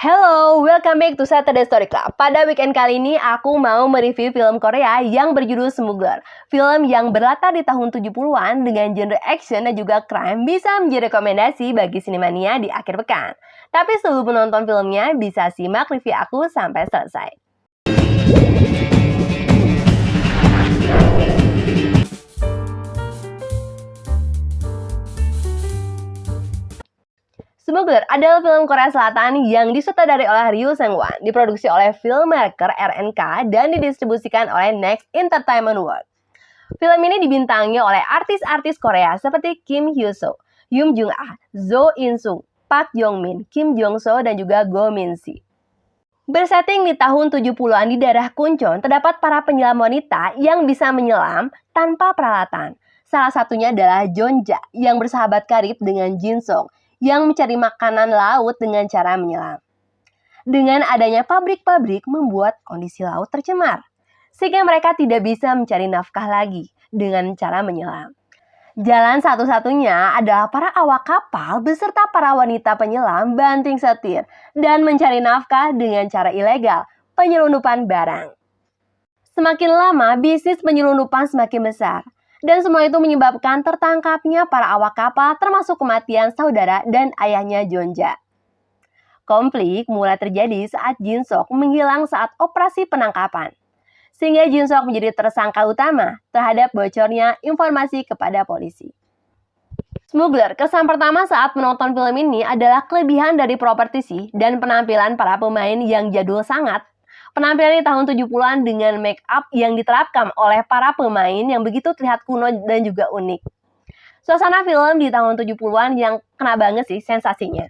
Hello, welcome back to Saturday Story Club. Pada weekend kali ini aku mau mereview film Korea yang berjudul Smuggler. Film yang berlatar di tahun 70-an dengan genre action dan juga crime bisa menjadi rekomendasi bagi sinemania di akhir pekan. Tapi sebelum menonton filmnya, bisa simak review aku sampai selesai. Smuggler adalah film Korea Selatan yang disutradarai oleh Ryu Seung-wan, diproduksi oleh filmmaker RNK dan didistribusikan oleh Next Entertainment World. Film ini dibintangi oleh artis-artis Korea seperti Kim Hyo-soo, Yoon Jung-ah, Jo In-sung, Park Yong-min, Kim Jong-soo, dan juga Go Min-si. Bersetting di tahun 70-an di daerah Kunchon, terdapat para penyelam wanita yang bisa menyelam tanpa peralatan. Salah satunya adalah Jeonja yang bersahabat karib dengan Jin Song yang mencari makanan laut dengan cara menyelam. Dengan adanya pabrik-pabrik membuat kondisi laut tercemar, sehingga mereka tidak bisa mencari nafkah lagi dengan cara menyelam. Jalan satu-satunya adalah para awak kapal beserta para wanita penyelam banting setir dan mencari nafkah dengan cara ilegal, penyelundupan barang. Semakin lama, bisnis penyelundupan semakin besar. Dan semua itu menyebabkan tertangkapnya para awak kapal termasuk kematian saudara dan ayahnya Jeonja. Konflik mulai terjadi saat Jin Sok menghilang saat operasi penangkapan. Sehingga Jin Sok menjadi tersangka utama terhadap bocornya informasi kepada polisi. Smuggler, kesan pertama saat menonton film ini adalah kelebihan dari properti dan penampilan para pemain yang jadul sangat. Penampilan di tahun 70-an dengan make up yang diterapkan oleh para pemain yang begitu terlihat kuno dan juga unik. Suasana film di tahun 70-an yang kena banget sih sensasinya.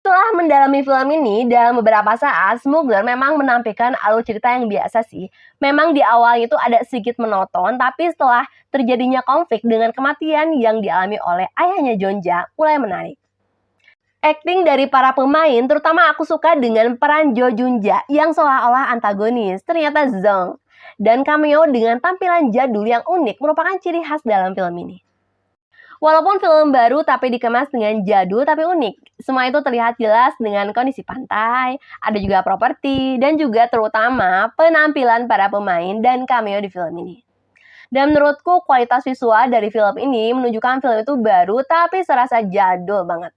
Setelah mendalami film ini, dalam beberapa saat, Smuggler memang menampilkan alur cerita yang biasa sih. Memang di awal itu ada sedikit monoton, tapi setelah terjadinya konflik dengan kematian yang dialami oleh ayahnya Jeonja, mulai menarik. Acting dari para pemain, terutama aku suka dengan peran Jo Junja yang seolah-olah antagonis, ternyata Zong. Dan cameo dengan tampilan jadul yang unik merupakan ciri khas dalam film ini. Walaupun film baru tapi dikemas dengan jadul tapi unik. Semua itu terlihat jelas dengan kondisi pantai, ada juga properti, dan juga terutama penampilan para pemain dan cameo di film ini. Dan menurutku kualitas visual dari film ini menunjukkan film itu baru tapi serasa jadul banget.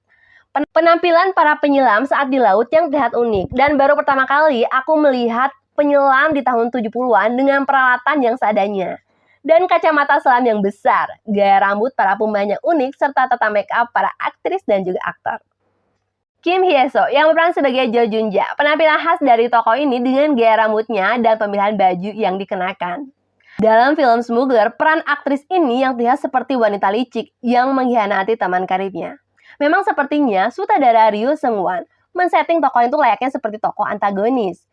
Penampilan para penyelam saat di laut yang terlihat unik. Dan baru pertama kali aku melihat penyelam di tahun 70-an dengan peralatan yang seadanya. Dan kacamata selam yang besar, gaya rambut para pemain yang unik, serta tata make up para aktris dan juga aktor. Kim Hye-soo yang berperan sebagai Jo Junja. Penampilan khas dari tokoh ini dengan gaya rambutnya dan pemilihan baju yang dikenakan. Dalam film Smuggler, peran aktris ini yang terlihat seperti wanita licik yang mengkhianati teman karibnya. Memang sepertinya sutradara Ryu Seung-wan men-setting tokoh itu layaknya seperti tokoh antagonis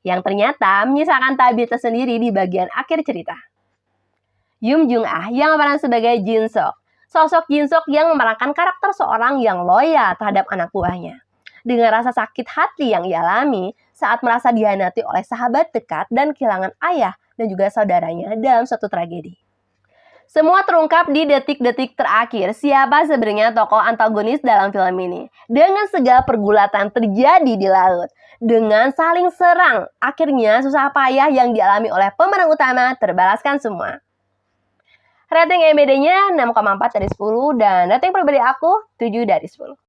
yang ternyata menyisakan tabir tersendiri di bagian akhir cerita. Yoon Jung-ah yang berperan sebagai Jin Sok. Sosok Jin Sok yang memerankan karakter seorang yang loyal terhadap anak buahnya. Dengan rasa sakit hati yang ia alami saat merasa dihianati oleh sahabat dekat dan kehilangan ayah dan juga saudaranya dalam suatu tragedi. Semua terungkap di detik-detik terakhir siapa sebenarnya tokoh antagonis dalam film ini. Dengan segala pergulatan terjadi di laut. Dengan saling serang, akhirnya susah payah yang dialami oleh pemeran utama terbalaskan semua. Rating IMDb-nya 6,4 dari 10 dan rating pribadi aku 7 dari 10.